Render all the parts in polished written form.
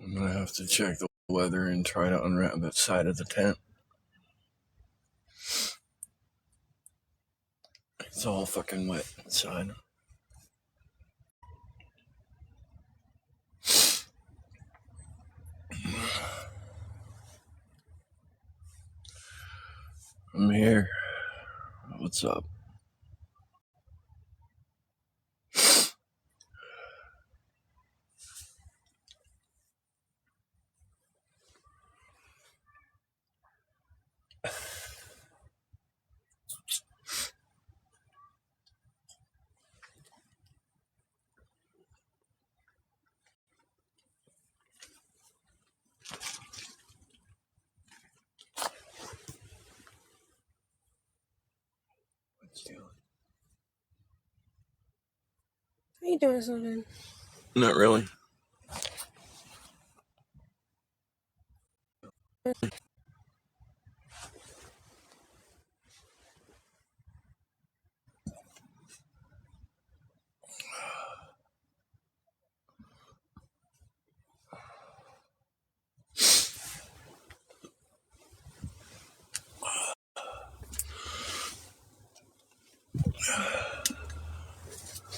I'm gonna have to check the weather and try to unwrap that side of the tent. It's all fucking wet inside. I'm here. What's up? What's doing? Are you doing something? Not really.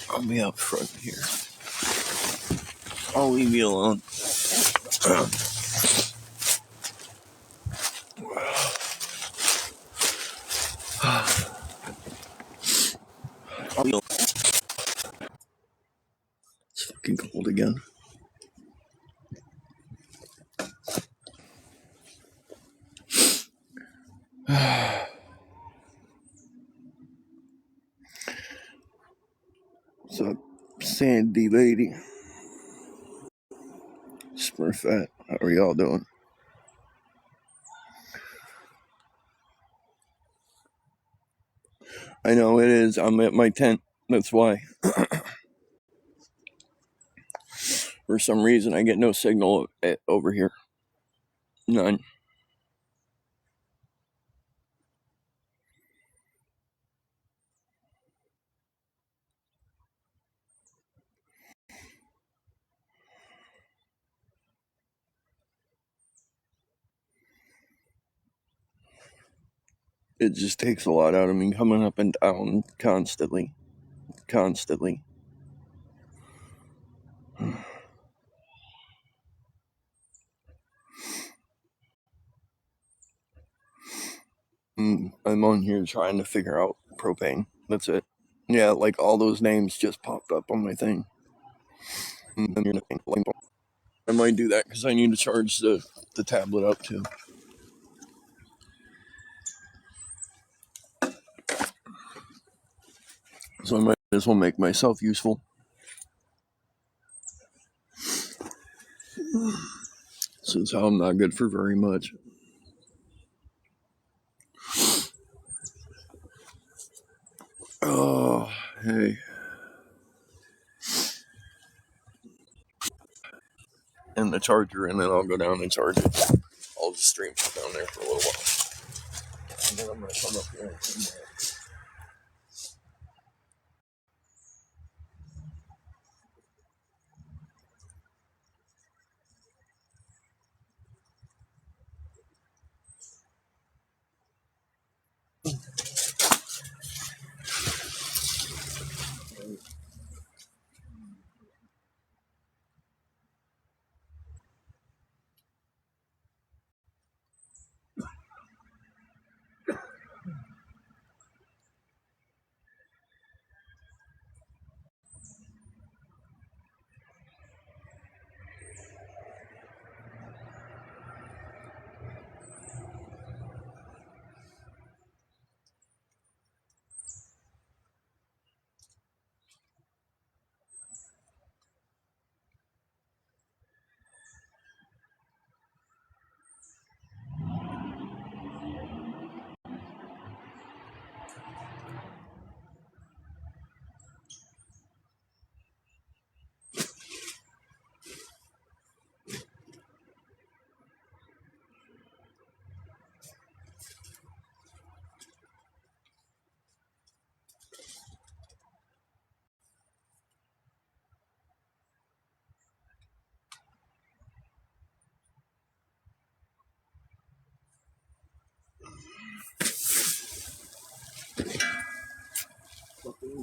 I'll be up front here. I'll leave you alone. I'll be alone. It's fucking cold again. What's up, Sandy lady? Smurfette, how are y'all doing? I know it is. I'm at my tent. That's why. For some reason, I get no signal over here. None. It just takes a lot out of me coming up and down constantly. I'm on here trying to figure out propane. That's it. Yeah, like all those names just popped up on my thing. I might do that because I need to charge the tablet up too. So I might as well make myself useful. Since I'm not good for very much. Oh, hey. And the charger, and then I'll go down and charge it. I'll just stream down there for a little while. And then I'm going to come up here and come back.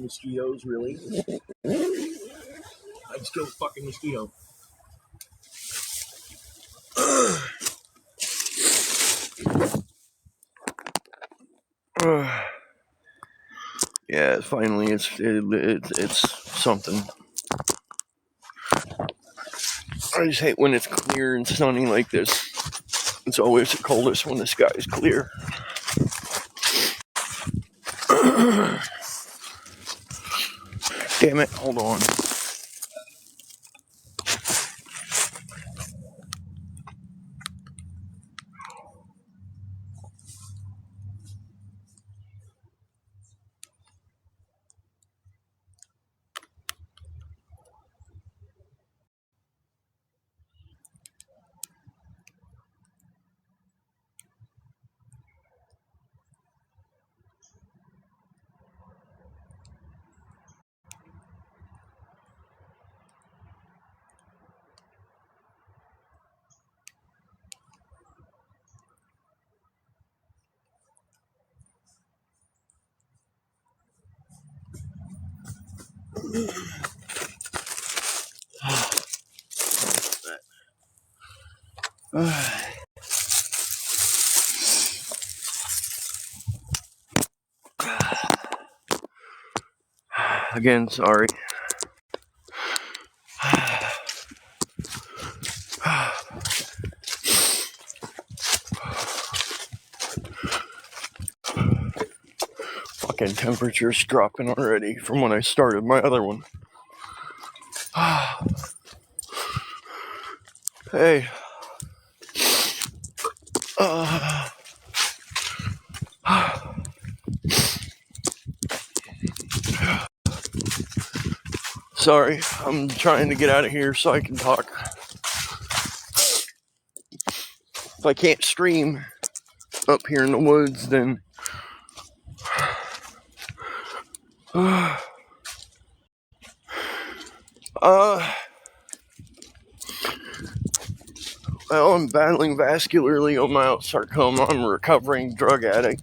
Mosquitoes, really? I just killed a fucking mosquito. Yeah, finally, it's something. I just hate when it's clear and sunny like this. It's always the coldest when the sky is clear. Damn it, hold on. Again, sorry. Fucking temperature's dropping already from when I started my other one. Hey. Sorry, I'm trying to get out of here so I can talk. If I can't stream up here in the woods, then well, I'm battling vascular leiomyosarcoma. I'm a recovering drug addict.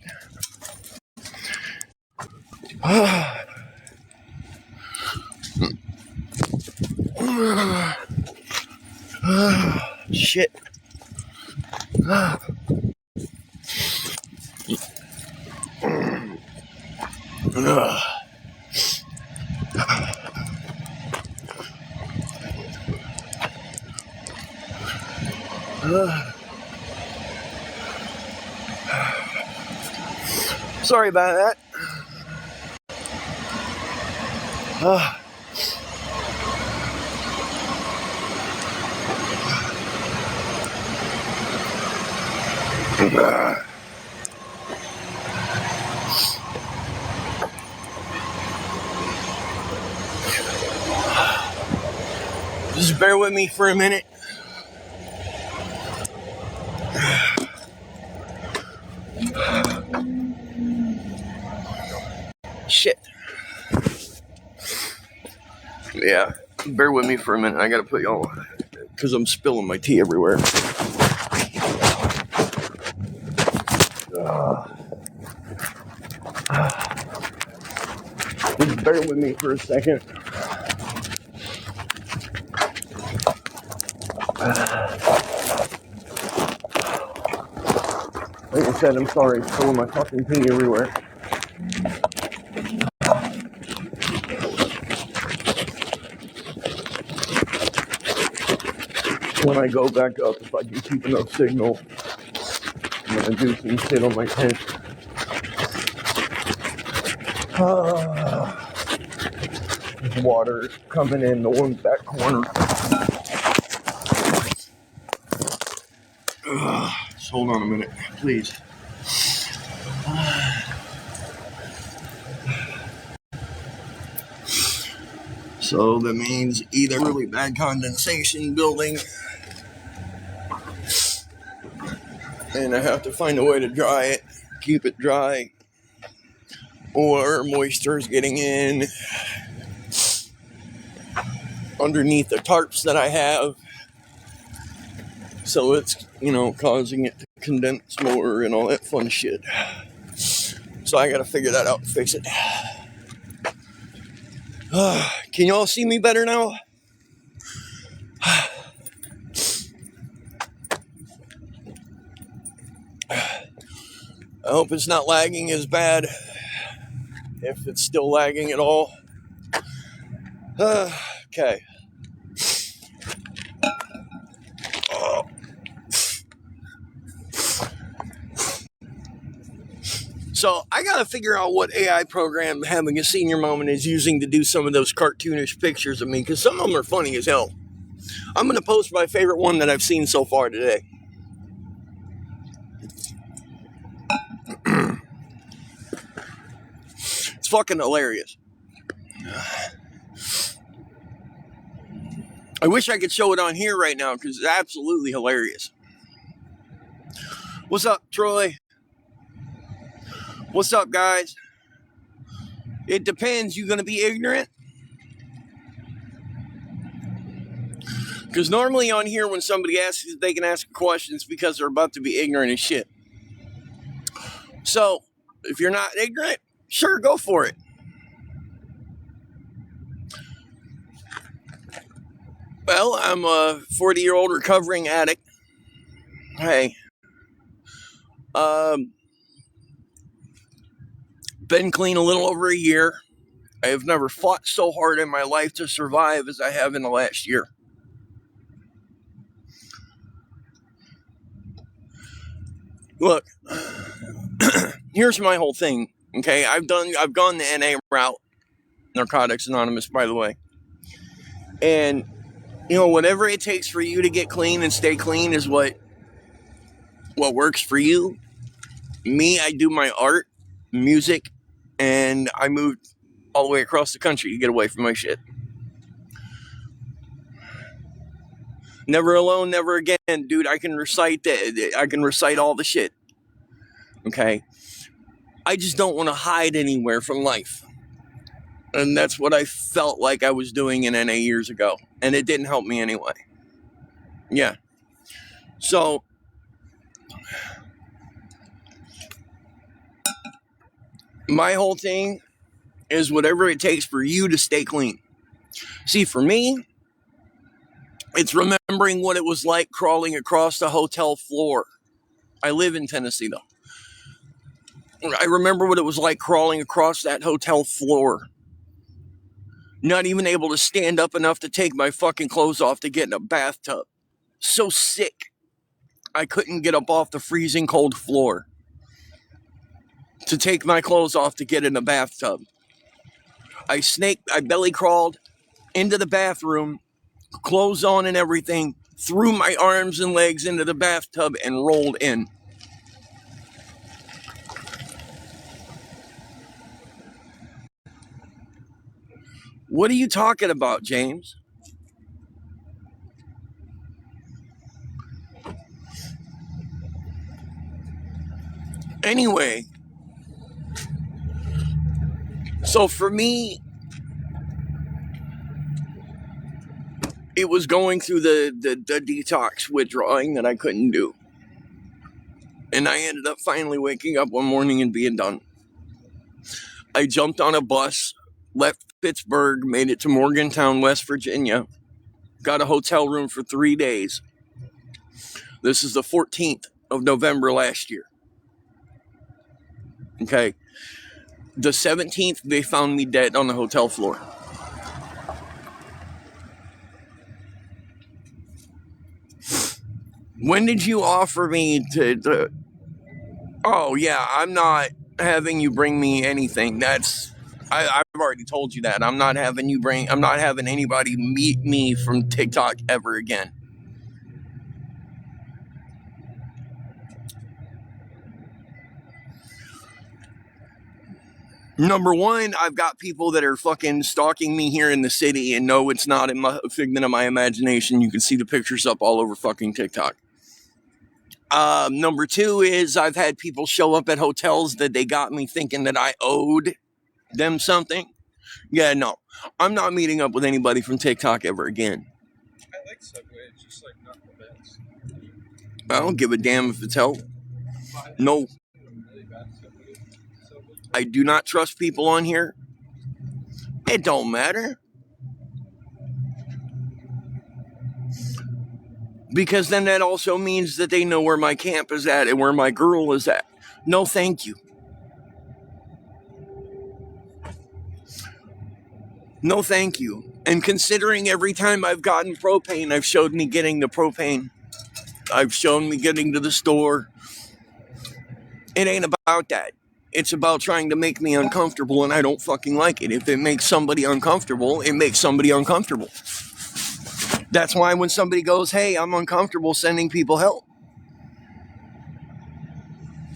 Shit. Sorry about that. Just bear with me for a minute. Shit. Yeah, bear with me for a minute. I gotta put y'all, because I'm spilling my tea everywhere. Just bear with me for a second. Like I said, I'm sorry, spilling my fucking tea everywhere. When I go back up, if I can keep enough signal, I'm gonna do some shit on my tent. There's water coming in the one back corner. Just hold on a minute, please. So that means either really bad condensation building, and I have to find a way to dry it, keep it dry, or moisture is getting in underneath the tarps that I have, so it's, causing it to condense more and all that fun shit. So I gotta figure that out and fix it. Can you all see me better now? I hope it's not lagging as bad, if it's still lagging at all. Okay. So I gotta figure out what AI program Having a Senior Moment is using to do some of those cartoonish pictures of me, because some of them are funny as hell. I'm gonna post my favorite one that I've seen so far today. It's fucking hilarious. I wish I could show it on here right now because it's absolutely hilarious. What's up, Troy? What's up, guys? It depends. You gonna be ignorant? Because normally on here, when somebody asks if they can ask questions because they're about to be ignorant as shit. So, if you're not ignorant, sure, go for it. Well, I'm a 40-year-old recovering addict. Hey. Been clean a little over a year. I have never fought so hard in my life to survive as I have in the last year. Look, here's my whole thing, okay? I've gone the NA route, Narcotics Anonymous, by the way. And, whatever it takes for you to get clean and stay clean is what works for you. Me, I do my art, music, and I moved all the way across the country to get away from my shit. Never alone, never again, dude. I can recite that. I can recite all the shit. Okay. I just don't want to hide anywhere from life. And that's what I felt like I was doing in NA years ago. And it didn't help me anyway. Yeah. So, my whole thing is whatever it takes for you to stay clean. See, for me, it's remembering what it was like crawling across the hotel floor. I live in Tennessee, though. I remember what it was like crawling across that hotel floor. Not even able to stand up enough to take my fucking clothes off to get in a bathtub. So sick. I couldn't get up off the freezing cold floor to take my clothes off to get in a bathtub. I belly crawled into the bathroom, clothes on and everything, threw my arms and legs into the bathtub and rolled in. What are you talking about, James? Anyway, so for me, it was going through the detox withdrawing that I couldn't do. And I ended up finally waking up one morning and being done. I jumped on a bus, left Pittsburgh, made it to Morgantown, West Virginia, got a hotel room for 3 days. This is the 14th of November last year. Okay. The 17th, they found me dead on the hotel floor. When did you offer me to oh yeah, I'm not having you bring me anything. I've already told you that. I'm not having anybody meet me from TikTok ever again. Number one, I've got people that are fucking stalking me here in the city, and no, it's not a figment of my imagination. You can see the pictures up all over fucking TikTok. Number two is I've had people show up at hotels that they got me thinking that I owed them something. Yeah, no, I'm not meeting up with anybody from TikTok ever again. I like Subway, it's just like not the best. I don't give a damn if it's hell. No. I do not trust people on here. It don't matter. Because then that also means that they know where my camp is at and where my girl is at. No, thank you. No, thank you. And considering every time I've gotten propane, I've showed me getting the propane. I've shown me getting to the store. It ain't about that. It's about trying to make me uncomfortable, and I don't fucking like it. If it makes somebody uncomfortable, it makes somebody uncomfortable. That's why when somebody goes, hey, I'm uncomfortable sending people help.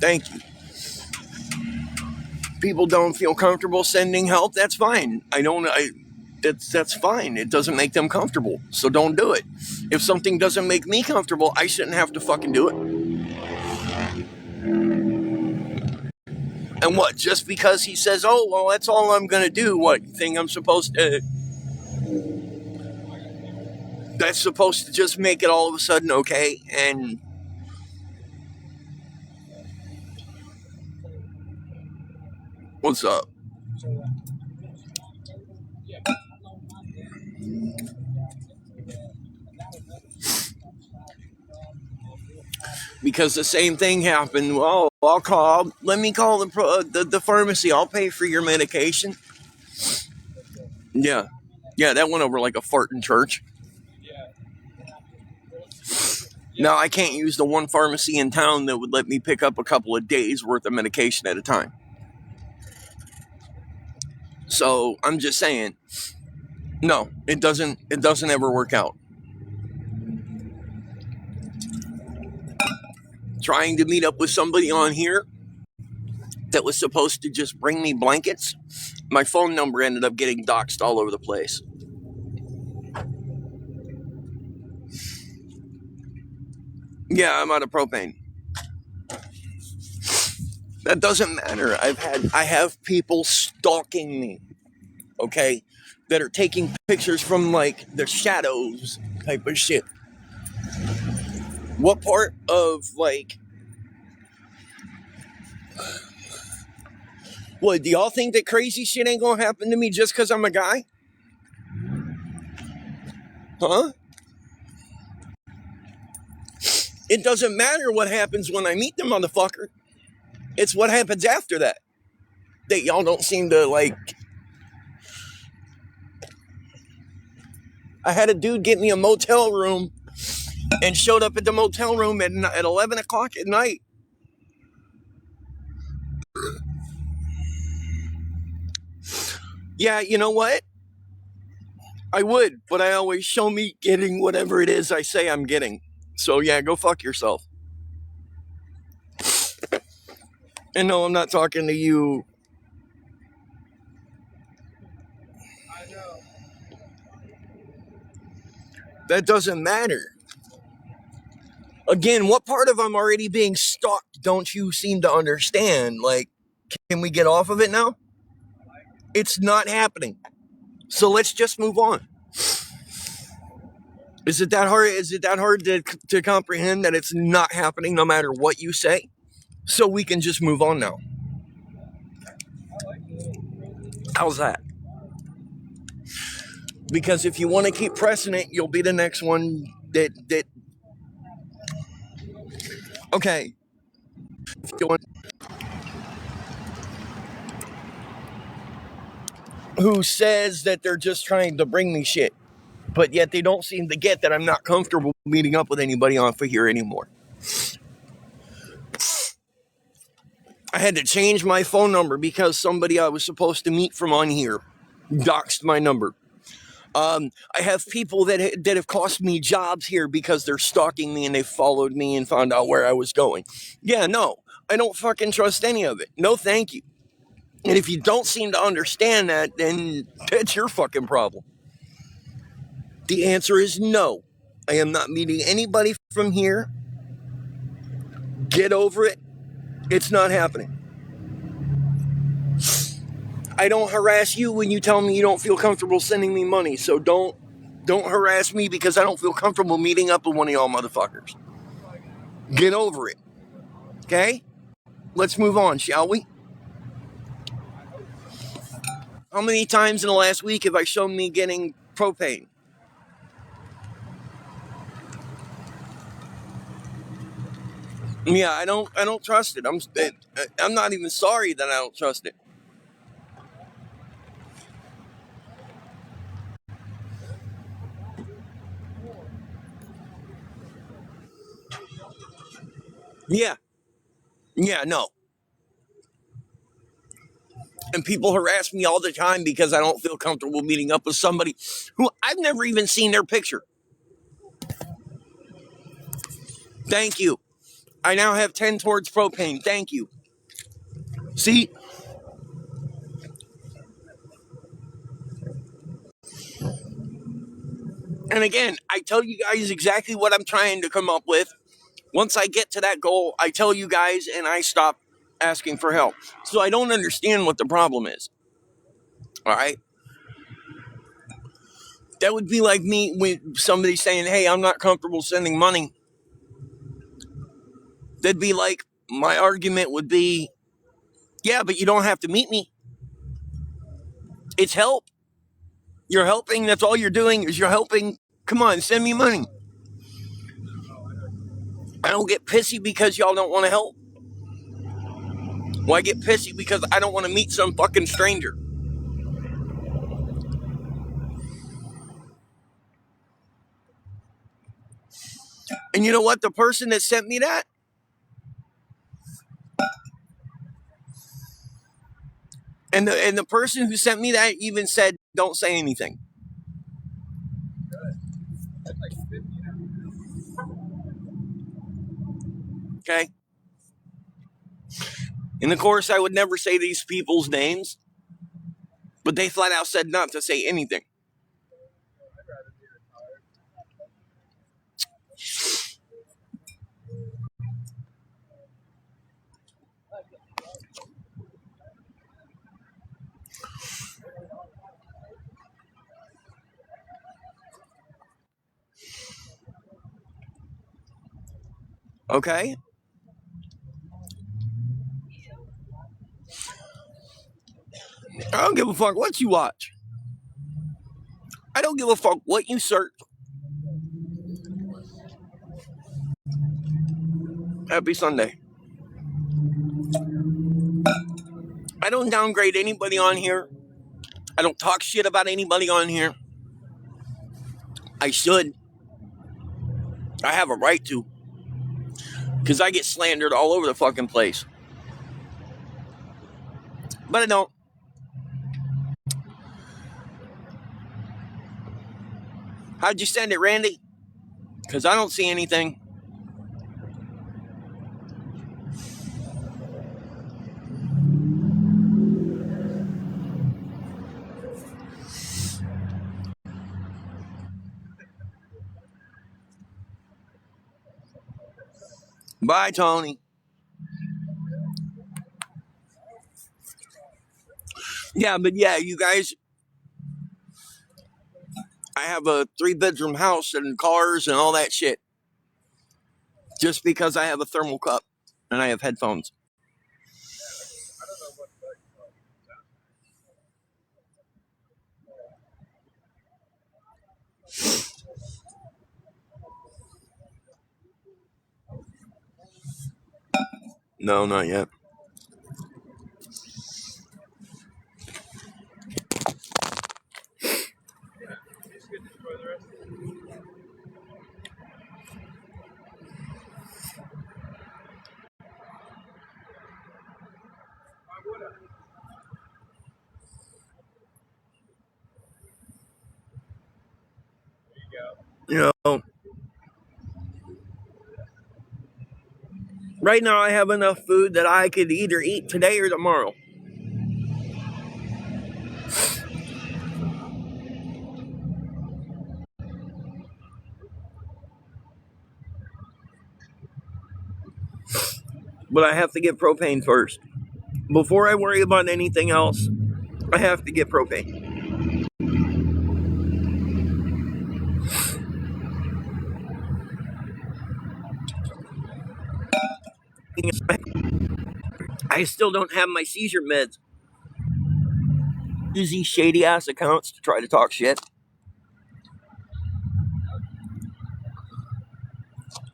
Thank you. People don't feel comfortable sending help, that's fine. That's fine. It doesn't make them comfortable, so don't do it. If something doesn't make me comfortable, I shouldn't have to fucking do it. And what, just because he says, oh, well, that's all I'm gonna do, what, you think I'm supposed to, that's supposed to just make it all of a sudden okay? And what's up? Because the same thing happened. Well, let me call the pharmacy. I'll pay for your medication. Yeah. Yeah, that went over like a fart in church. Now, I can't use the one pharmacy in town that would let me pick up a couple of days worth of medication at a time. So I'm just saying, no, it doesn't ever work out. Trying to meet up with somebody on here that was supposed to just bring me blankets, my phone number ended up getting doxxed all over the place. Yeah, I'm out of propane. That doesn't matter. I have people stalking me, okay, that are taking pictures from like the shadows type of shit. What part of like, what, do y'all think that crazy shit ain't gonna happen to me just because I'm a guy? Huh? It doesn't matter what happens when I meet the motherfucker. It's what happens after that y'all don't seem to like. I had a dude get me a motel room and showed up at the motel room at 11 o'clock at night. Yeah, you know what? I would, but I always show me getting whatever it is I say I'm getting. So yeah, go fuck yourself. And no, I'm not talking to you. I know. That doesn't matter. Again, what part of I'm already being stalked don't you seem to understand? Like, can we get off of it now? It's not happening. So let's just move on. Is it that hard? Is it that hard to comprehend that it's not happening no matter what you say? So we can just move on now. How's that? Because if you want to keep pressing it, you'll be the next one that okay. Who says that they're just trying to bring me shit, but yet they don't seem to get that I'm not comfortable meeting up with anybody off of here anymore. I had to change my phone number because somebody I was supposed to meet from on here doxed my number. I have people that have cost me jobs here because they're stalking me and they followed me and found out where I was going. Yeah, no, I don't fucking trust any of it. No, thank you. And if you don't seem to understand that, then that's your fucking problem. The answer is no. I am not meeting anybody from here. Get over it. It's not happening. I don't harass you when you tell me you don't feel comfortable sending me money, so don't harass me because I don't feel comfortable meeting up with one of y'all motherfuckers. Get over it. Okay? Let's move on, shall we? How many times in the last week have I shown me getting propane? Yeah, I don't trust it. I'm not even sorry that I don't trust it. Yeah. Yeah, no. And people harass me all the time because I don't feel comfortable meeting up with somebody who I've never even seen their picture. Thank you. I now have 10 towards propane. Thank you. See? And again, I tell you guys exactly what I'm trying to come up with. Once I get to that goal, I tell you guys and I stop asking for help. So I don't understand what the problem is. All right? That would be like me with somebody saying, hey, I'm not comfortable sending money. That'd be like, my argument would be, yeah, but you don't have to meet me. It's help. You're helping. That's all you're doing is you're helping. Come on, send me money. I don't get pissy because y'all don't want to help. Well, I get pissy because I don't want to meet some fucking stranger. And you know what? The person that sent me that, and the person who sent me that even said, don't say anything. Okay? And of course, I would never say these people's names, but they flat out said not to say anything. Okay? I don't give a fuck what you watch. I don't give a fuck what you search. Happy Sunday. I don't downgrade anybody on here. I don't talk shit about anybody on here. I should. I have a right to. Because I get slandered all over the fucking place. But I don't. How'd you send it, Randy? Because I don't see anything. Bye, Tony. Yeah, but yeah, you guys, I have a 3-bedroom house and cars and all that shit. Just because I have a thermal cup and I have headphones. No, not yet. You know, right now I have enough food that I could either eat today or tomorrow. But I have to get propane first. Before I worry about anything else, I have to get propane. I still don't have my seizure meds. use these shady ass accounts to try to talk shit.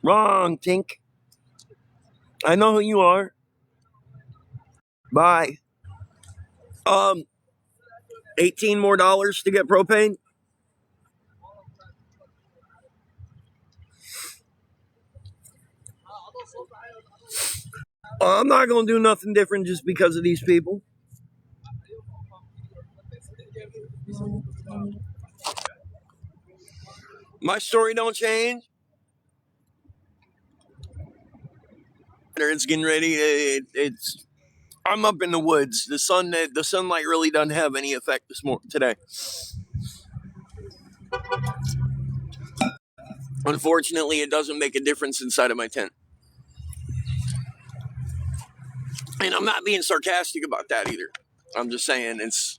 Wrong, Tink. I know who you are. Bye. 18 more dollars to get propane. I'm not gonna do nothing different just because of these people. My story don't change. It's getting ready. It's. I'm up in the woods. The sunlight really doesn't have any effect today. Unfortunately, it doesn't make a difference inside of my tent. And I'm not being sarcastic about that either. I'm just saying it's.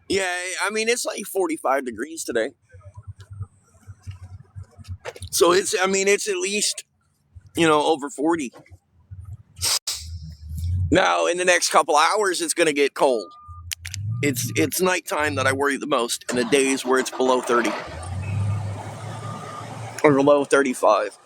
Yeah, I mean, it's like 45 degrees today. So it's at least, over 40. Now, in the next couple hours, it's going to get cold. It's nighttime that I worry the most, and the days where it's below 30 or below 35.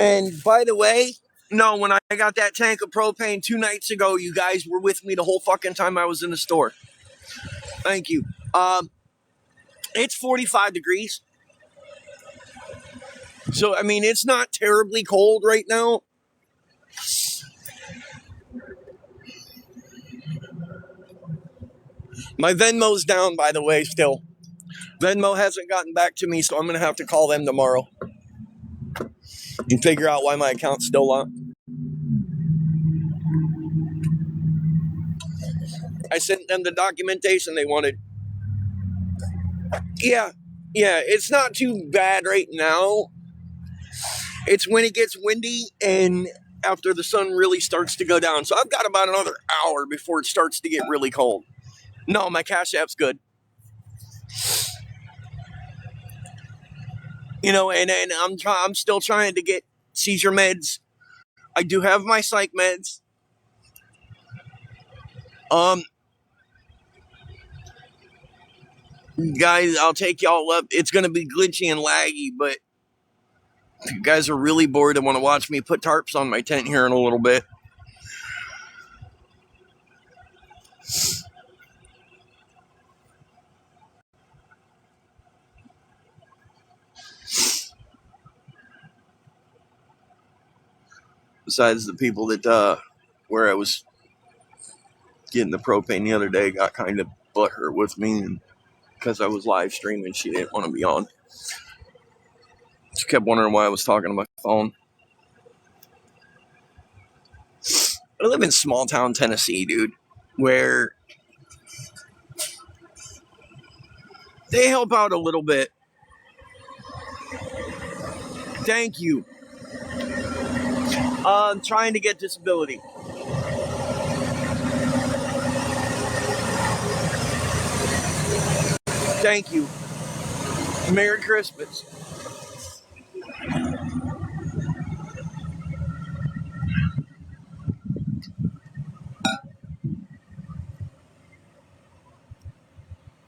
And by the way, no, when I got that tank of propane 2 nights ago, you guys were with me the whole fucking time I was in the store. Thank you. It's 45 degrees. So, I mean, it's not terribly cold right now. My Venmo's down, by the way, still. Venmo hasn't gotten back to me, so I'm going to have to call them tomorrow and figure out why my account's still locked. I sent them the documentation they wanted. Yeah, it's not too bad right now. It's when it gets windy and after the sun really starts to go down. So I've got about another hour before it starts to get really cold. No, my Cash App's good. And I'm still trying to get seizure meds. I do have my psych meds. Guys, I'll take y'all up. It's going to be glitchy and laggy, but if you guys are really bored and want to watch me put tarps on my tent here in a little bit. Besides the people that, where I was getting the propane the other day, got kind of butthurt with me, and because I was live streaming, she didn't want to be on. She kept wondering why I was talking to my phone. I live in small town Tennessee, dude, where they help out a little bit. Thank you. I'm trying to get disability. Thank you. Merry Christmas.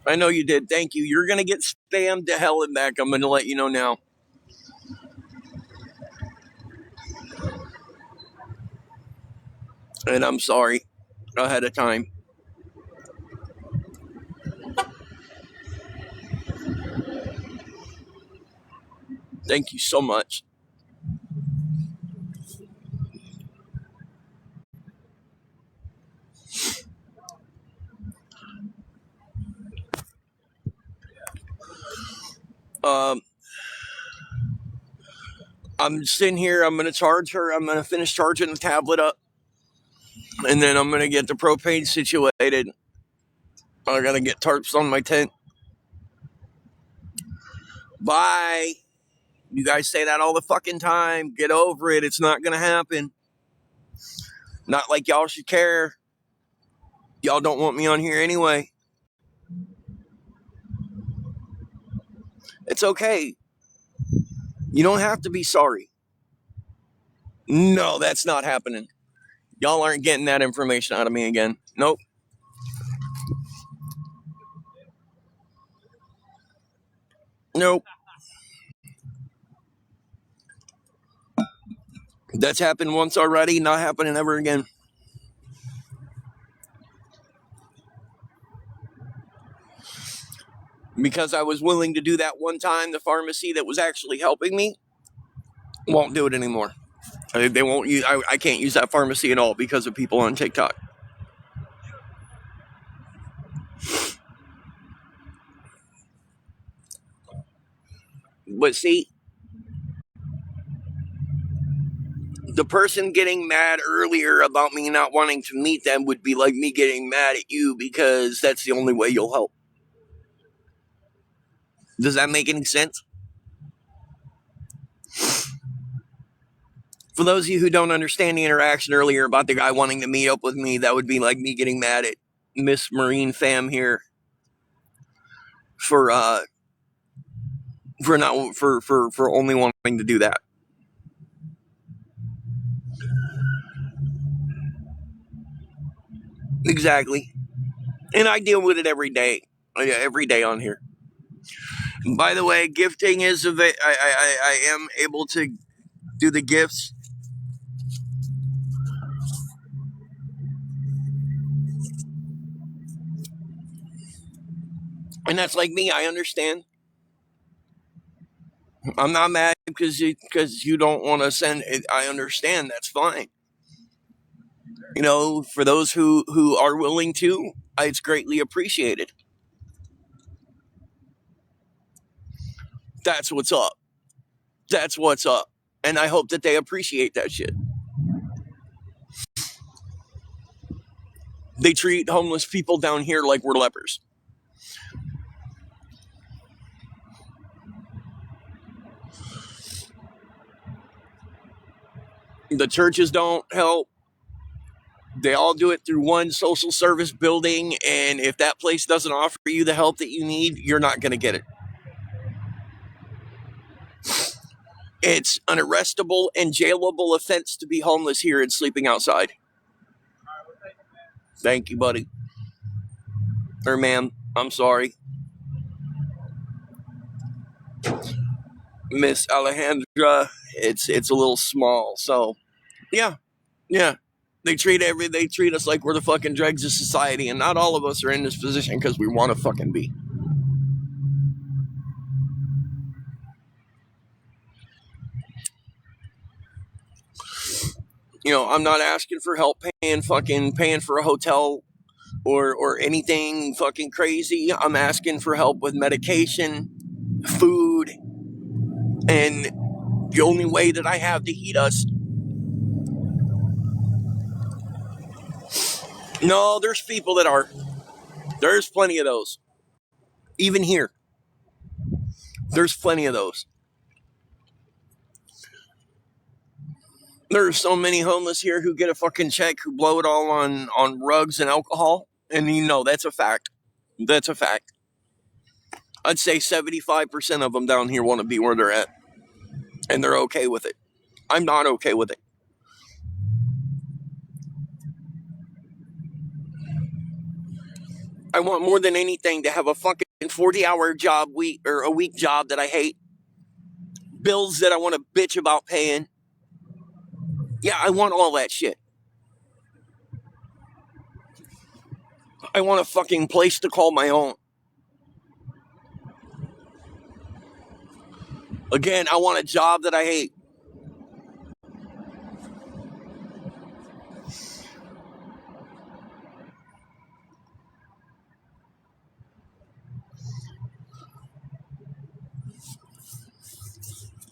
I know you did. Thank you. You're going to get spammed to hell and back. I'm going to let you know now. And I'm sorry ahead of time. Thank you so much. I'm sitting here. I'm going to charge her. I'm going to finish charging the tablet up. And then I'm going to get the propane situated. I got to get tarps on my tent. Bye. You guys say that all the fucking time. Get over it. It's not going to happen. Not like y'all should care. Y'all don't want me on here anyway. It's okay. You don't have to be sorry. No, that's not happening. Y'all aren't getting that information out of me again. Nope. Nope. That's happened once already, not happening ever again. Because I was willing to do that one time, the pharmacy that was actually helping me won't do it anymore. They won't use. I can't use that pharmacy at all because of people on TikTok. But see, the person getting mad earlier about me not wanting to meet them would be like me getting mad at you because that's the only way you'll help. Does that make any sense? For those of you who don't understand the interaction earlier about the guy wanting to meet up with me, that would be like me getting mad at Miss Marine Fam here for not for only wanting to do that. Exactly. And I deal with it every day on here. And by the way, gifting is I am able to do the gifts. And that's like me, I understand. I'm not mad because you don't want to send it. I understand, that's fine. You know, for those who are willing to, it's greatly appreciated. That's what's up. That's what's up. And I hope that they appreciate that shit. They treat homeless people down here like we're lepers. The churches don't help. They all do it through one social service building, and if that place doesn't offer you the help that you need, you're not going to get it. It's an arrestable and jailable offense to be homeless here and sleeping outside. Thank you, buddy. Or ma'am, I'm sorry. Miss Alejandra, it's a little small, so yeah. They treat us like we're the fucking dregs of society, and not all of us are in this position because we want to fucking be. You know, I'm not asking for help paying for a hotel or anything fucking crazy. I'm asking for help with medication, food, and the only way that I have to eat us. No, there's people that are. There's plenty of those. Even here. There's plenty of those. There's so many homeless here who get a fucking check who blow it all on rugs and alcohol. And you know, that's a fact. That's a fact. I'd say 75% of them down here want to be where they're at. And they're okay with it. I'm not okay with it. I want more than anything to have a fucking 40-hour job week or a week job that I hate. Bills that I want to bitch about paying. Yeah, I want all that shit. I want a fucking place to call my own. Again, I want a job that I hate.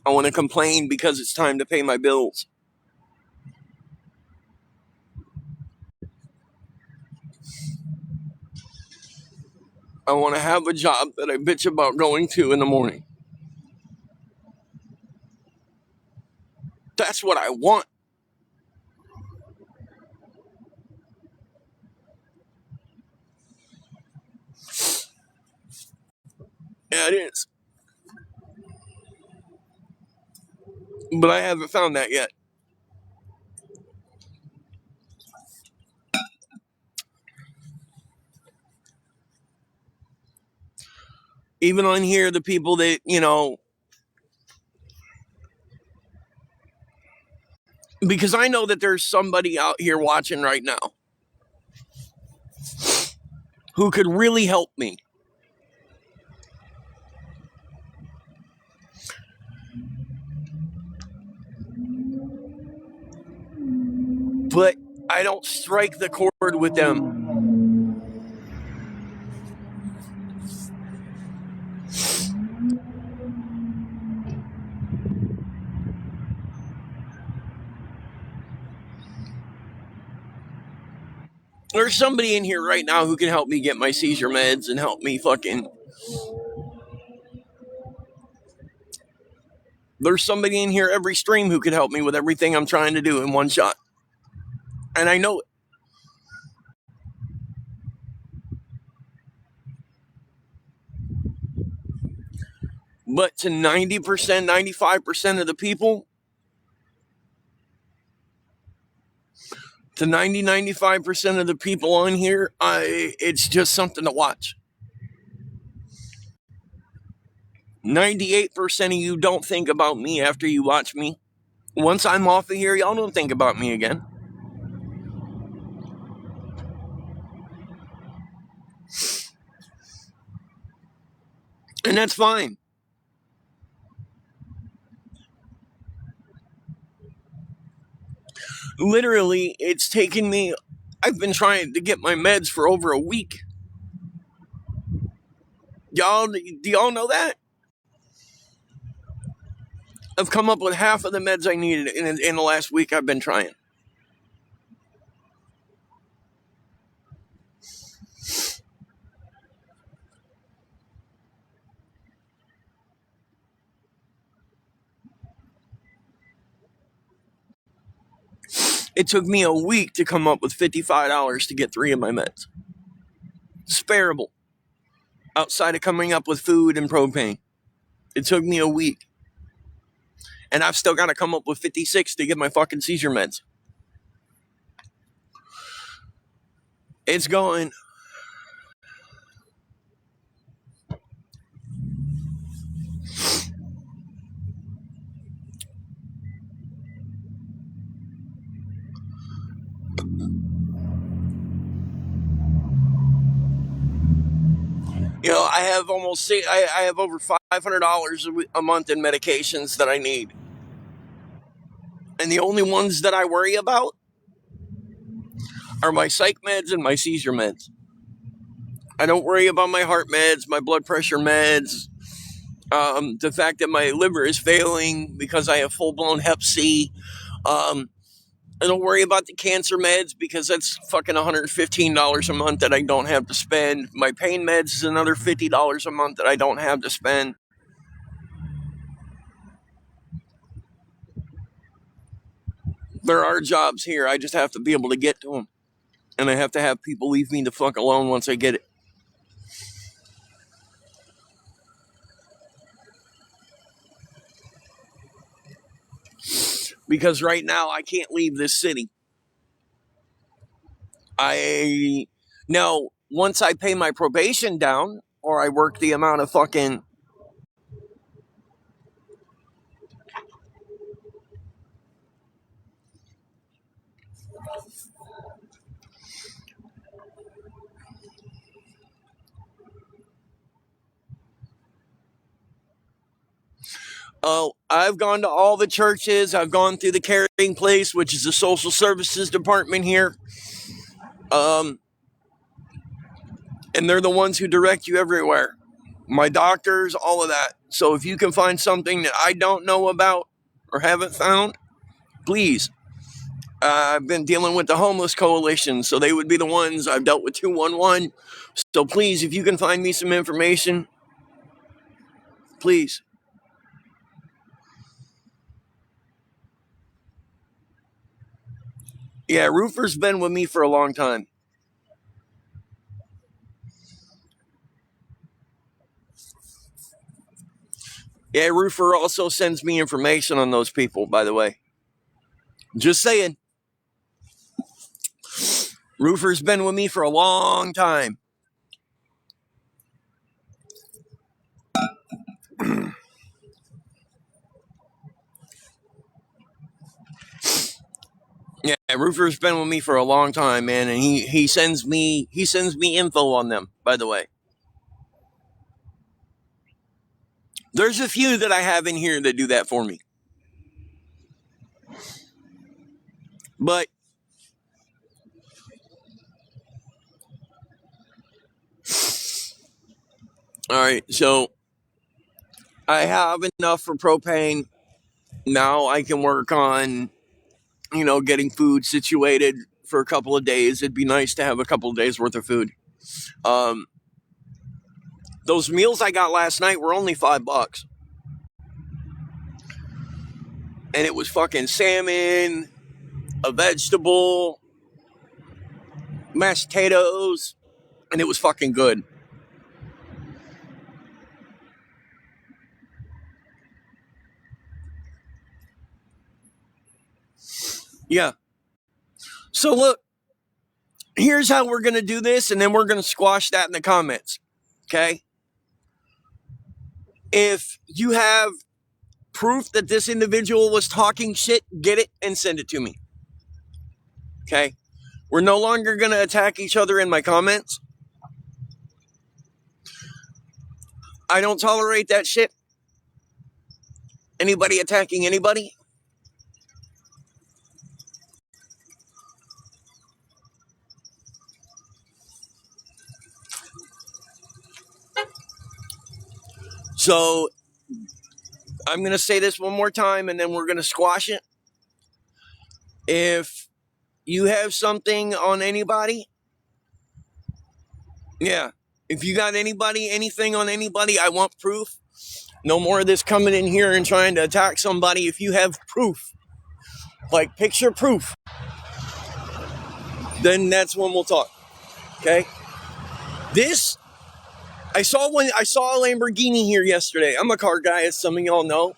I want to complain because it's time to pay my bills. I want to have a job that I bitch about going to in the morning. That's what I want. Yeah, it is. But I haven't found that yet. Even on here, the people that, because I know that there's somebody out here watching right now who could really help me. But I don't strike the chord with them. There's somebody in here right now who can help me get my seizure meds and help me There's somebody in here every stream who can help me with everything I'm trying to do in one shot. And I know it. But to 90%, 95% of the people, to 95% of the people on here, it's just something to watch. 98% of you don't think about me after you watch me. Once I'm off of here, y'all don't think about me again. And that's fine. Literally, it's taken me, I've been trying to get my meds for over a week. Do y'all know that? I've come up with half of the meds I needed in the last week I've been trying. It took me a week to come up with $55 to get 3 of my meds. Spareable. Outside of coming up with food and propane. It took me a week. And I've still got to come up with 56 to get my fucking seizure meds. It's going. I have over $500 a month in medications that I need. And the only ones that I worry about are my psych meds and my seizure meds. I don't worry about my heart meds, my blood pressure meds, the fact that my liver is failing because I have full-blown hep C. I don't worry about the cancer meds because that's fucking $115 a month that I don't have to spend. My pain meds is another $50 a month that I don't have to spend. There are jobs here. I just have to be able to get to them. And I have to have people leave me the fuck alone once I get it. Because right now I can't leave this city. Now, once I pay my probation down, or I work the amount of fucking... Oh, I've gone to all the churches. I've gone through the Caring Place, which is the social services department here. And they're the ones who direct you everywhere. My doctors, all of that. So if you can find something that I don't know about or haven't found, please. I've been dealing with the Homeless Coalition, so they would be the ones. I've dealt with 211. So please, if you can find me some information, please. Yeah, Roofer's been with me for a long time. Yeah, Roofer also sends me information on those people, by the way. Just saying. Roofer's been with me for a long time. Yeah, Roofer's been with me for a long time, man, and he sends me info on them, by the way. There's a few that I have in here that do that for me. But all right, so I have enough for propane. Now I can work on, getting food situated for a couple of days. It'd be nice to have a couple of days worth of food. Those meals I got last night were only $5. And it was fucking salmon, a vegetable, mashed potatoes, and it was fucking good. Yeah. So look, here's how we're going to do this, and then we're going to squash that in the comments. Okay? If you have proof that this individual was talking shit, get it and send it to me. Okay? We're no longer going to attack each other in my comments. I don't tolerate that shit. Anybody attacking anybody. So I'm going to say this one more time and then we're going to squash it. If you have something on anybody, yeah. If you got anything on anybody, I want proof. No more of this coming in here and trying to attack somebody. If you have proof, like picture proof, then that's when we'll talk. Okay? I saw a Lamborghini here yesterday. I'm a car guy, as some of y'all know.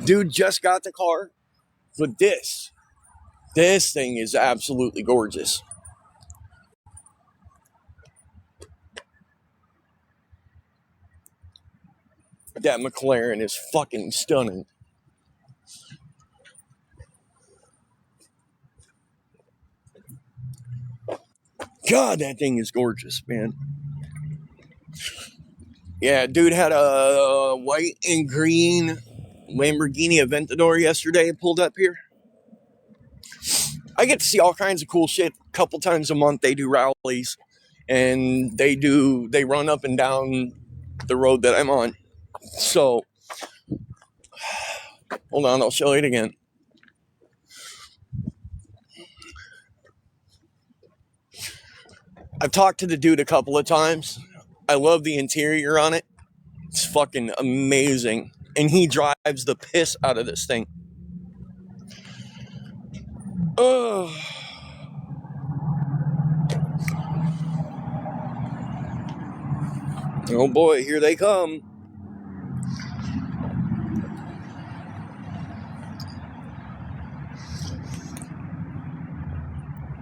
Dude just got the car. But this thing is absolutely gorgeous. That McLaren is fucking stunning. God, that thing is gorgeous, man. Yeah, dude had a white and green Lamborghini Aventador yesterday. Pulled up here. I get to see all kinds of cool shit. A couple times a month they do rallies, and they run up and down the road that I'm on. So, hold on, I'll show it again. I've talked to the dude a couple of times. I love the interior on it. It's fucking amazing. And he drives the piss out of this thing. Oh boy, here they come.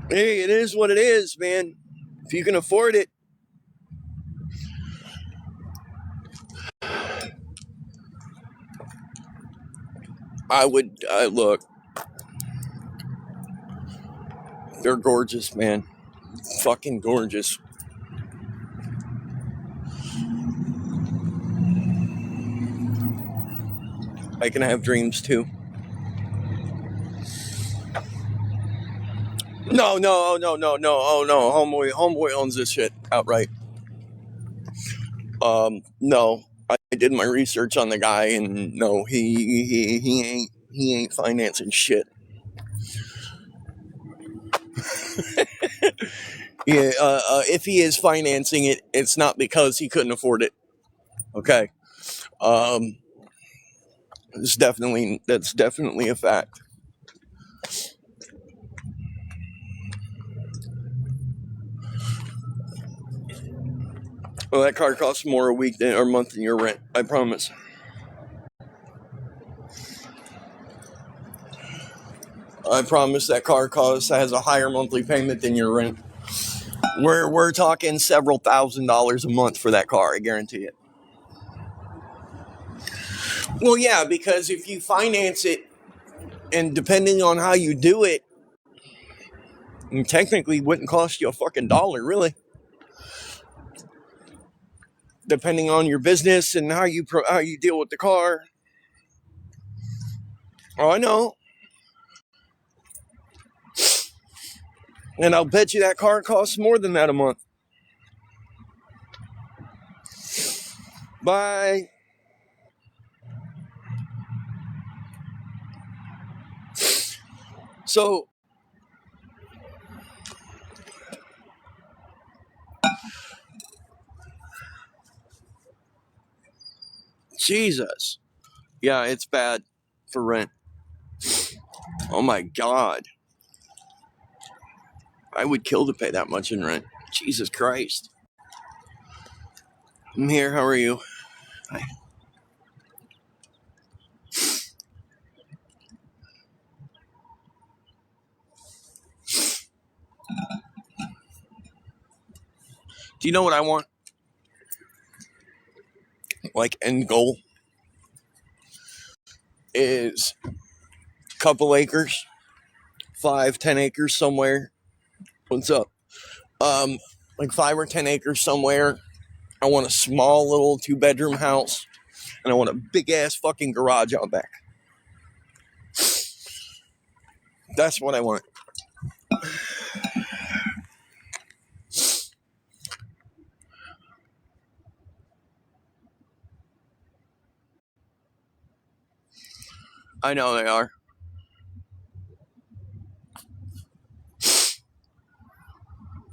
Hey, it is what it is, man. If you can afford it. Look. They're gorgeous, man. Fucking gorgeous. I can have dreams too. No. Oh no. Homeboy owns this shit outright. No. I did my research on the guy, and no, he ain't financing shit. Yeah, if he is financing it, it's not because he couldn't afford it. Okay. That's definitely a fact. Well, that car costs more a week or a month than your rent. I promise. I promise that car has a higher monthly payment than your rent. We're talking several $1,000s a month for that car. I guarantee it. Well, yeah, because if you finance it, and depending on how you do it, technically wouldn't cost you a fucking dollar, really. Depending on your business and how you deal with the car. Oh, I know. And I'll bet you that car costs more than that a month. Bye. So, Jesus. Yeah, it's bad for rent. Oh my God. I would kill to pay that much in rent. Jesus Christ. I'm here. How are you? Hi. Do you know what I want? Like, end goal is a couple acres, 5-10 acres somewhere. What's up? Like 5 or 10 acres somewhere. I want a small little 2-bedroom house, and I want a big ass fucking garage out back. That's what I want. I know they are.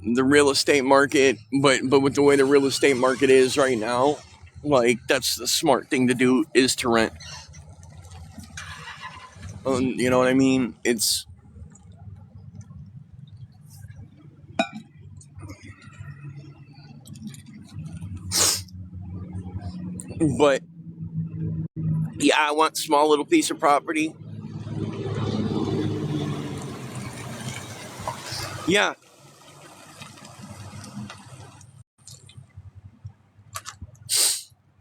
The real estate market, but with the way the real estate market is right now, like, that's the smart thing to do, is to rent. You know what I mean? But yeah, I want a small little piece of property. Yeah.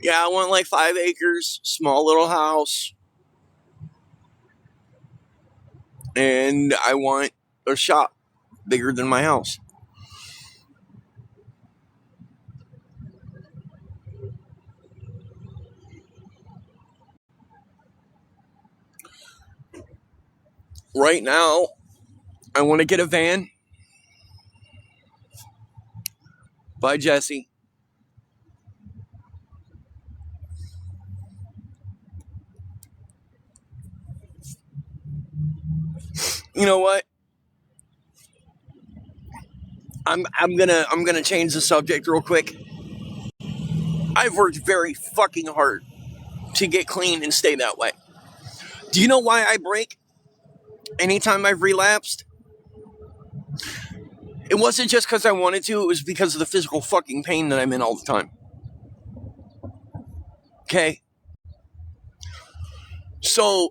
Yeah, I want like 5 acres, small little house, and I want a shop bigger than my house. Right now, I want to get a van by Jesse. You know what? I'm gonna change the subject real quick. I've worked very fucking hard to get clean and stay that way. Do you know why I break anytime I've relapsed? It wasn't just because I wanted to, it was because of the physical fucking pain that I'm in all the time. Okay? So,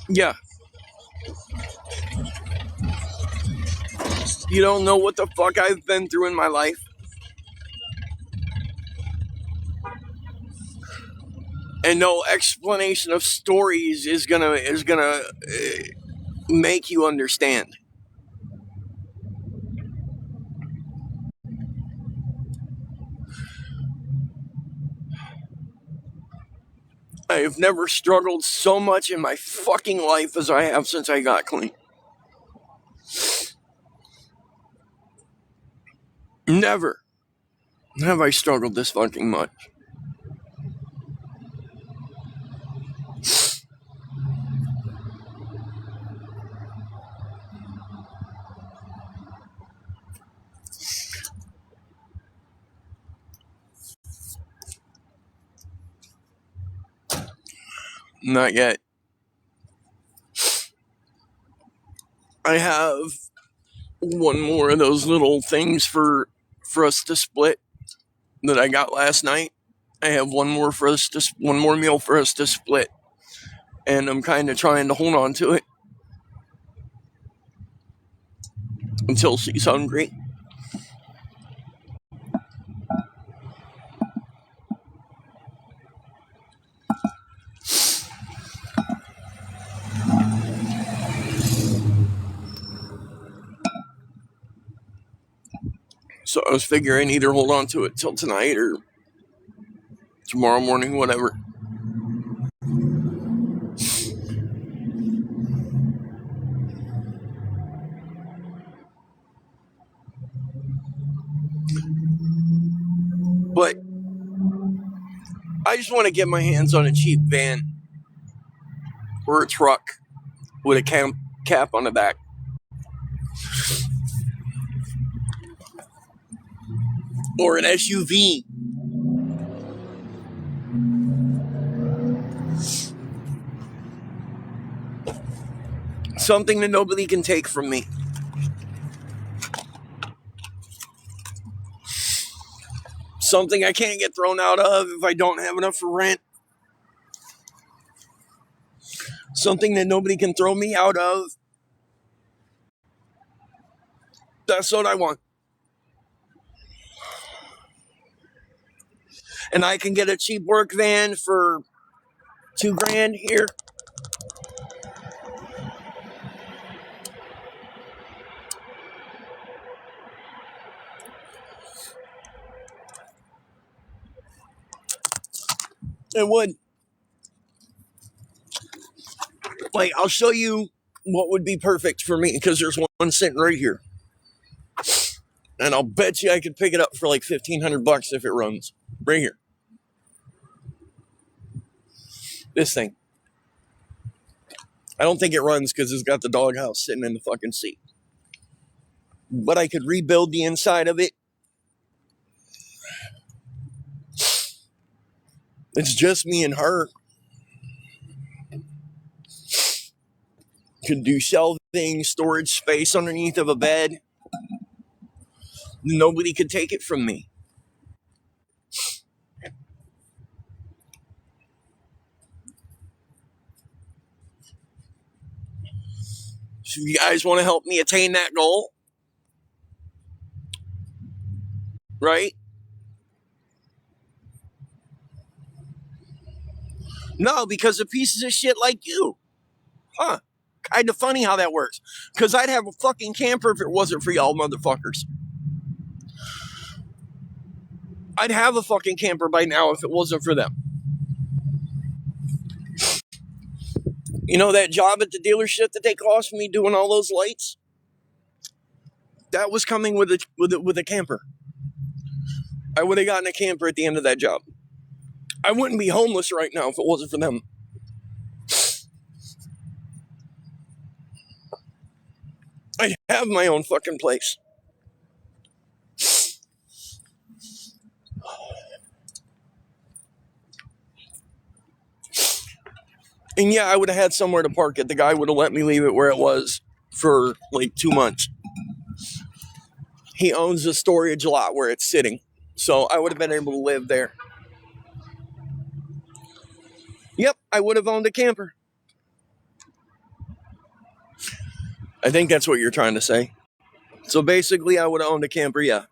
yeah. You don't know what the fuck I've been through in my life. And no explanation of stories is gonna make you understand. I have never struggled so much in my fucking life as I have since I got clean. Never have I struggled this fucking much. Not yet. I have one more of those little things for for us to split that I got last night. I have one more meal for us to split, and I'm kind of trying to hold on to it until she's hungry. So I was figuring either hold on to it till tonight or tomorrow morning, whatever. But I just want to get my hands on a cheap van or a truck with a cap on the back. Or an SUV. Something that nobody can take from me. Something I can't get thrown out of if I don't have enough for rent. Something that nobody can throw me out of. That's what I want. And I can get a cheap work van for $2,000 here. It would. Like, I'll show you what would be perfect for me, because there's one sitting right here. And I'll bet you I could pick it up for like $1,500 if it runs. Right here. This thing. I don't think it runs because it's got the doghouse sitting in the fucking seat. But I could rebuild the inside of it. It's just me and her. Could do shelving, storage space underneath of a bed. Nobody could take it from me. So you guys want to help me attain that goal? Right? No, because of pieces of shit like you. Huh. Kind of funny how that works. Because I'd have a fucking camper if it wasn't for y'all motherfuckers. I'd have a fucking camper by now if it wasn't for them. You know that job at the dealership that they cost me doing all those lights? That was coming with a camper. I would have gotten a camper at the end of that job. I wouldn't be homeless right now if it wasn't for them. I'd have my own fucking place. And yeah, I would have had somewhere to park it. The guy would have let me leave it where it was for like 2 months. He owns a storage lot where it's sitting. So I would have been able to live there. Yep, I would have owned a camper. I think that's what you're trying to say. So basically, I would have owned a camper, yeah.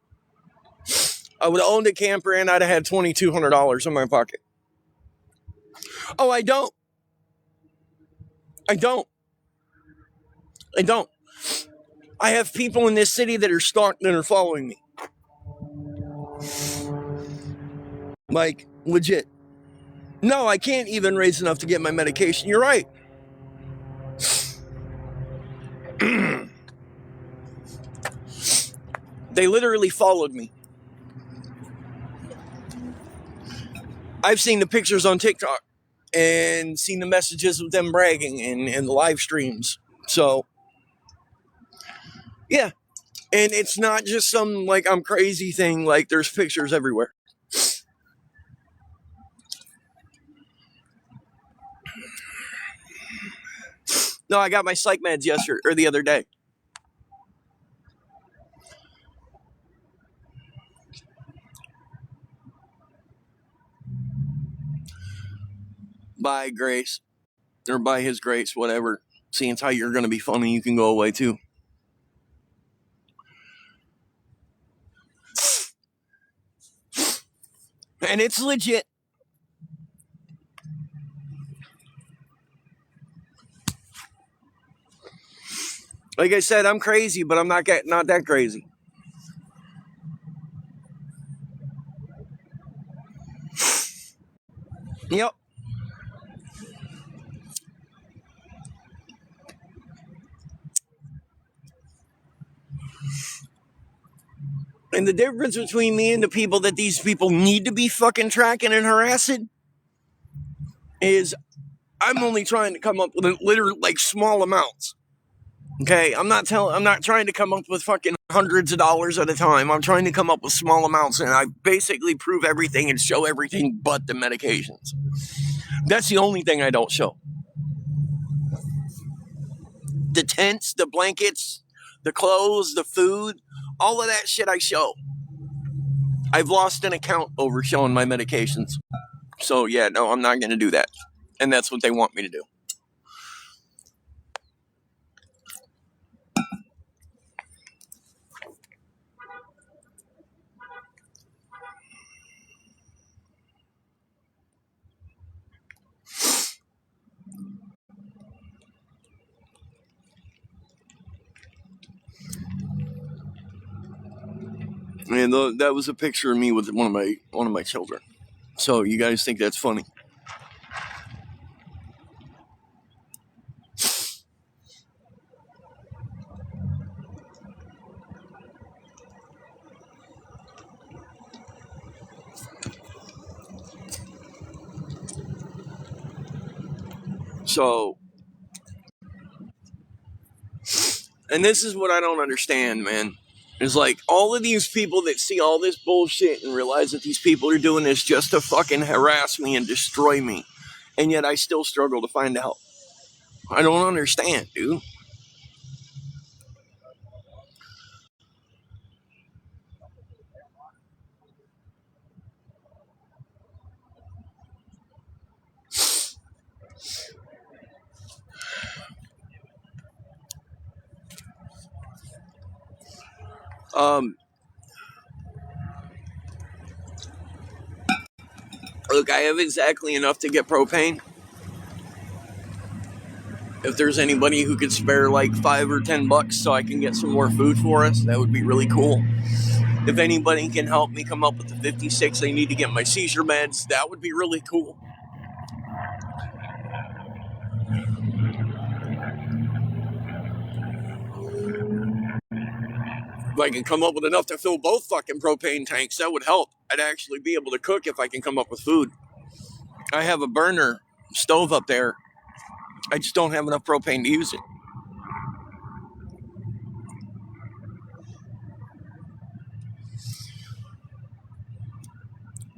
I would have owned a camper and I'd have had $2,200 in my pocket. Oh, I don't. I have people in this city that are following me. Like, legit. No, I can't even raise enough to get my medication. You're right. They literally followed me. I've seen the pictures on TikTok and seen the messages of them bragging and the live streams. So, yeah. And it's not just some, like, I'm crazy thing. Like, there's pictures everywhere. No, I got my psych meds the other day. by grace, or by his grace, whatever. Seeing as how you're going to be funny, you can go away too. And it's legit. Like I said, I'm crazy, but I'm not that crazy. Yep. And the difference between me and the people that these people need to be fucking tracking and harassing is I'm only trying to come up with literally like small amounts. Okay, I'm not trying to come up with fucking hundreds of dollars at a time. I'm trying to come up with small amounts, and I basically prove everything and show everything but the medications. That's the only thing I don't show. The tents, the blankets, the clothes, the food, all of that shit I show. I've lost an account over showing my medications. So yeah, no, I'm not going to do that. And that's what they want me to do. And that was a picture of me with one of my children. So you guys think that's funny? So, and this is what I don't understand, man. It's like all of these people that see all this bullshit and realize that these people are doing this just to fucking harass me and destroy me. And yet I still struggle to find help. I don't understand, dude. Look, I have exactly enough to get propane. If there's anybody who could spare like $5 or $10 so I can get some more food for us, that would be really cool. If anybody can help me come up with the 56 I need to get my seizure meds, that would be really cool. If I can come up with enough to fill both fucking propane tanks, that would help. I'd actually be able to cook if I can come up with food. I have a burner stove up there. I just don't have enough propane to use it.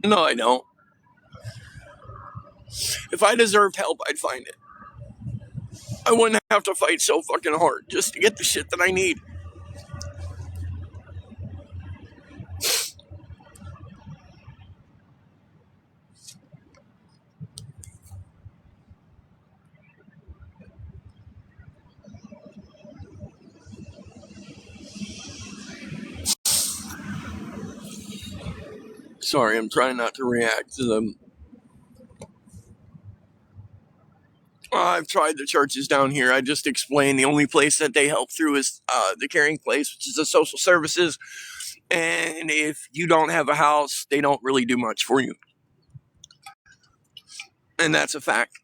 No, I don't. If I deserved help, I'd find it. I wouldn't have to fight so fucking hard just to get the shit that I need. Sorry, I'm trying not to react to them. I've tried the churches down here. I just explained the only place that they help through is the caring place, which is the social services. And if you don't have a house, they don't really do much for you. And that's a fact.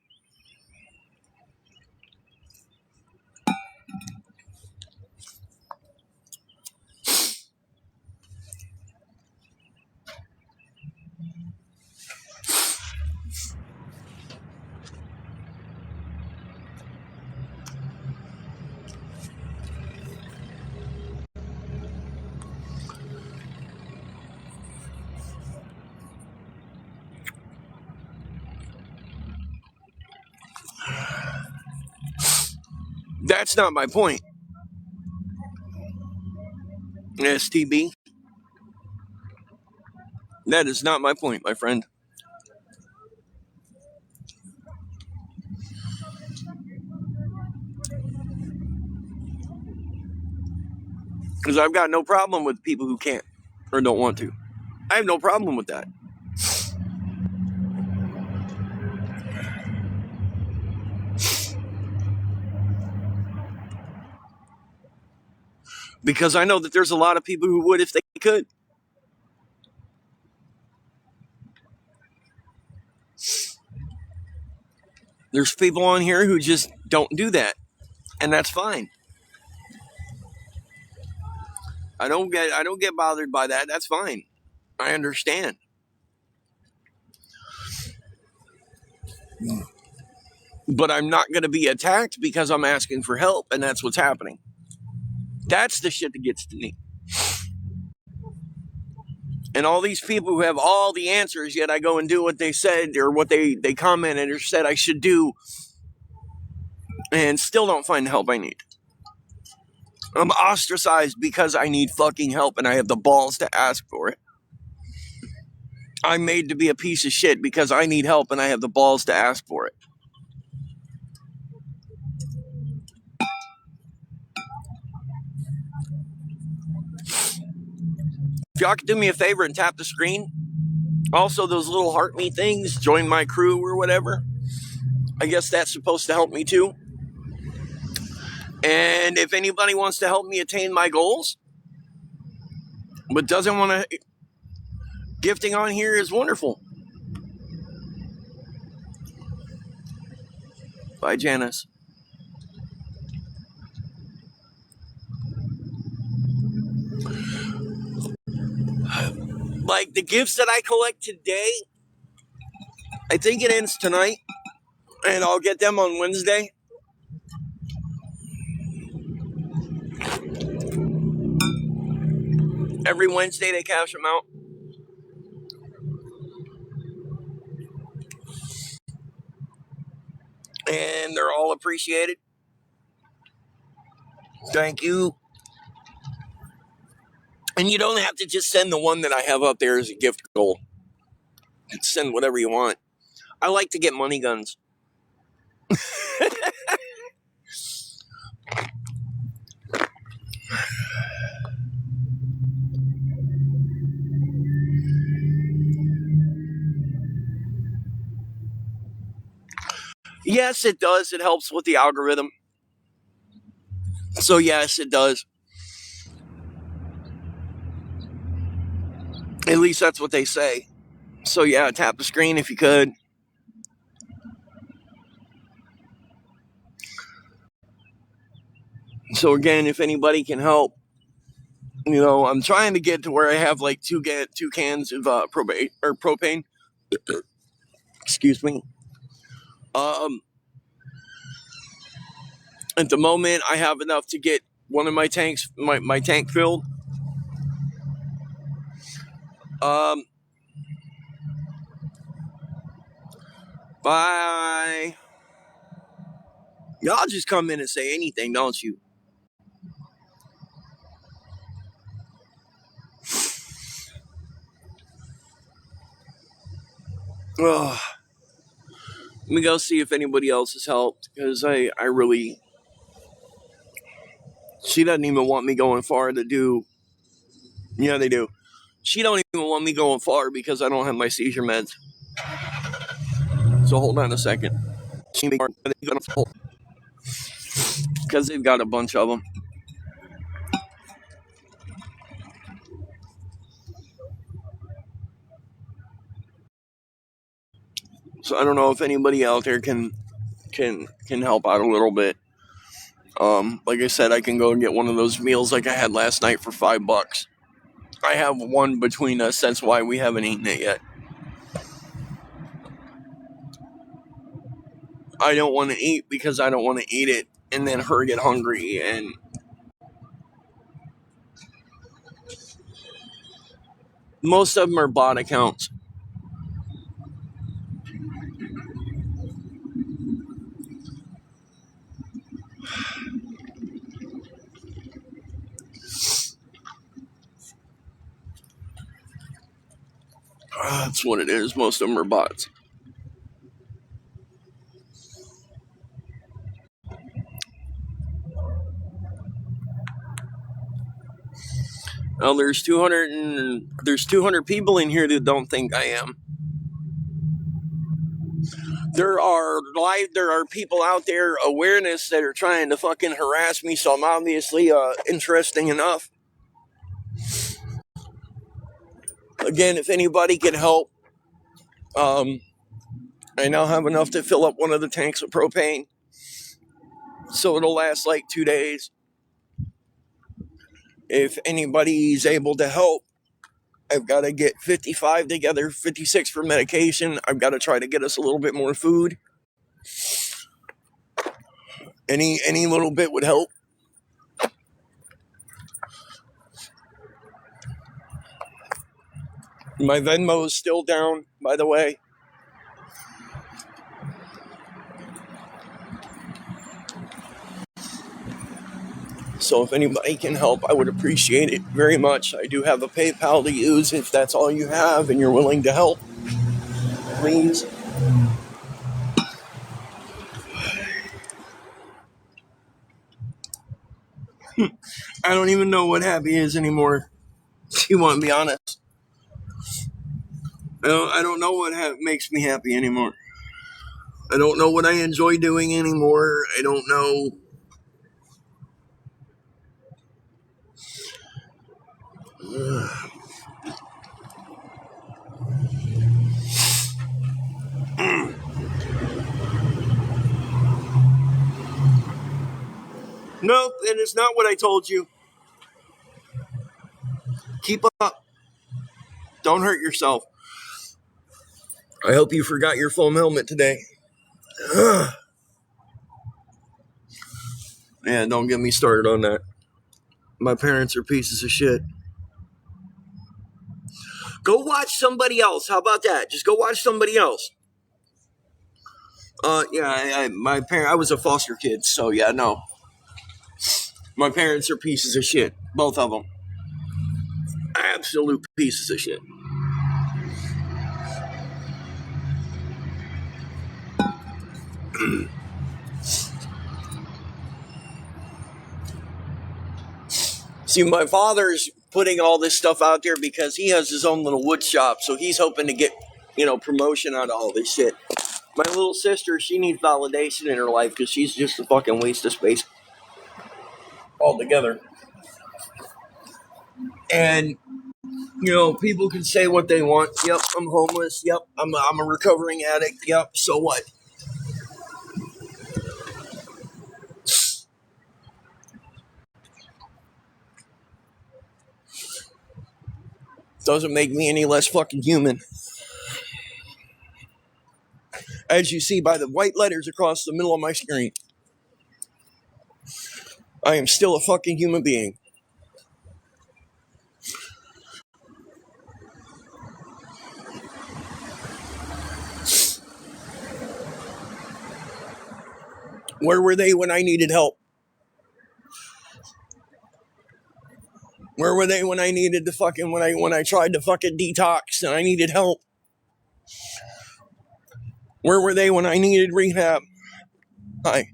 That's not my point. STB. That is not my point, my friend. Because I've got no problem with people who can't or don't want to. I have no problem with that. Because I know that there's a lot of people who would if they could. There's people on here who just don't do that. And that's fine. I don't get bothered by that. That's fine. I understand. But I'm not going to be attacked because I'm asking for help, and that's what's happening. That's the shit that gets to me. And all these people who have all the answers, yet I go and do what they said or what they commented or said I should do, and still don't find the help I need. I'm ostracized because I need fucking help and I have the balls to ask for it. I'm made to be a piece of shit because I need help and I have the balls to ask for it. If y'all could do me a favor and tap the screen. Also, those little heart me things, join my crew or whatever. I guess that's supposed to help me too. And if anybody wants to help me attain my goals, but doesn't want to, gifting on here is wonderful. Bye, Janice. Like the gifts that I collect today, I think it ends tonight, and I'll get them on Wednesday. Every Wednesday they cash them out. And they're all appreciated. Thank you. And you don't have to just send the one that I have up there as a gift goal. Send whatever you want. I like to get money guns. Yes, it does. It helps with the algorithm. So yes, it does. At least that's what they say. So yeah, tap the screen if you could. So again, if anybody can help, I'm trying to get to where I have like two cans of propane. Excuse me. At the moment, I have enough to get one of my tanks, my tank filled. Bye. Y'all just come in and say anything, don't you? Ugh. Let me go see if anybody else has helped, because I really... She doesn't even want me going far to do... Yeah, they do. She don't even want me going far because I don't have my seizure meds. So hold on a second. Because they've got a bunch of them. So I don't know if anybody out there can help out a little bit. Like I said, I can go and get one of those meals like I had last night for $5. I have one between us. That's why we haven't eaten it yet. I don't want to eat because I don't want to eat it and then her get hungry. And most of them are bot accounts. That's what it is. Most of them are bots. Well, there's 200 people in here that don't think I am. There are people out there, awareness, that are trying to fucking harass me, so I'm obviously interesting enough. Again, if anybody can help, I now have enough to fill up one of the tanks of propane, so it'll last like 2 days. If anybody's able to help, I've got to get 55 together, 56 for medication. I've got to try to get us a little bit more food. Any little bit would help. My Venmo is still down, by the way. So if anybody can help, I would appreciate it very much. I do have a PayPal to use if that's all you have and you're willing to help. Please. I don't even know what happy is anymore. If you want to be honest. I don't know what makes me happy anymore. I don't know what I enjoy doing anymore. I don't know. Nope, it is not what I told you. Keep up. Don't hurt yourself. I hope you forgot your foam helmet today. Man, don't get me started on that. My parents are pieces of shit. Go watch somebody else. How about that? Just go watch somebody else. Yeah, I was a foster kid, so yeah, no. My parents are pieces of shit. Both of them. Absolute pieces of shit. See, my father's putting all this stuff out there because he has his own little wood shop, so he's hoping to get, promotion out of all this shit. My little sister, she needs validation in her life because she's just a fucking waste of space altogether. And, people can say what they want. Yep, I'm homeless. Yep, I'm a recovering addict. Yep, so what? Doesn't make me any less fucking human. As you see by the white letters across the middle of my screen, I am still a fucking human being. Where were they when I needed help? Where were they when I needed to fucking when I tried to fucking detox and I needed help? Where were they when I needed rehab? Hi.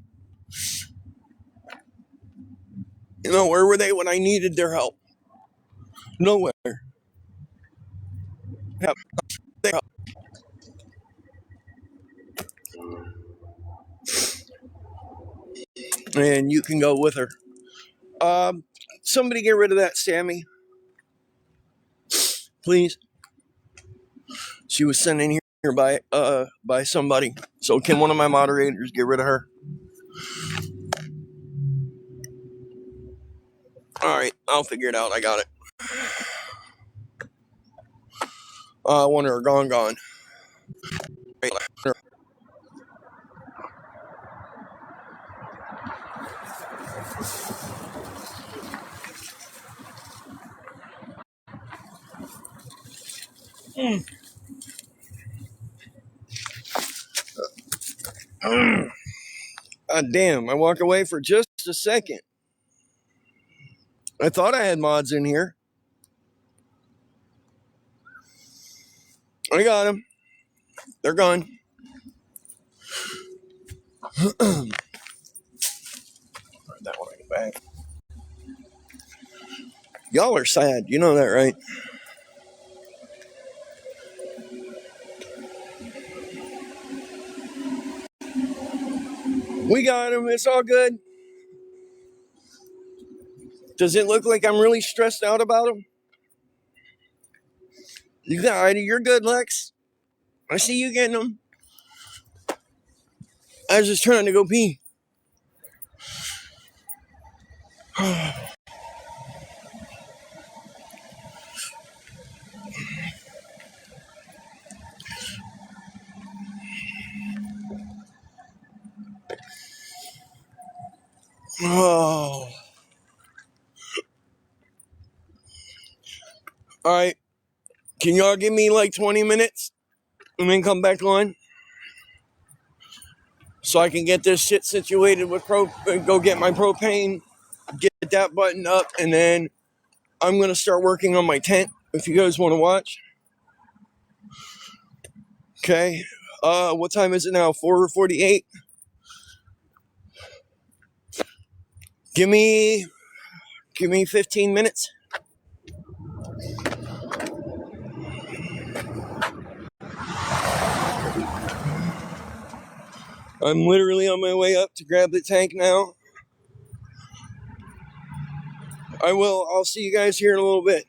Where were they when I needed their help? Nowhere. Yep. And you can go with her. Somebody get rid of that Sammy, please. She was sent in here by somebody. So can one of my moderators get rid of her? All right, I'll figure it out. I got it. I want her gone. God damn, I walk away for just a second. I thought I had mods in here. I got them. They're gone. That one I get back. Y'all are sad. You know that, right? We got him. It's all good. Does it look like I'm really stressed out about him? You're good, Lex. I see you getting them. I was just trying to go pee. Oh. All right. Can y'all give me like 20 minutes and then come back on so I can get this shit situated with go get my propane, get that button up, and then I'm going to start working on my tent if you guys want to watch. Okay. What time is it now? 4:48. Give me 15 minutes. I'm literally on my way up to grab the tank now. I'll see you guys here in a little bit.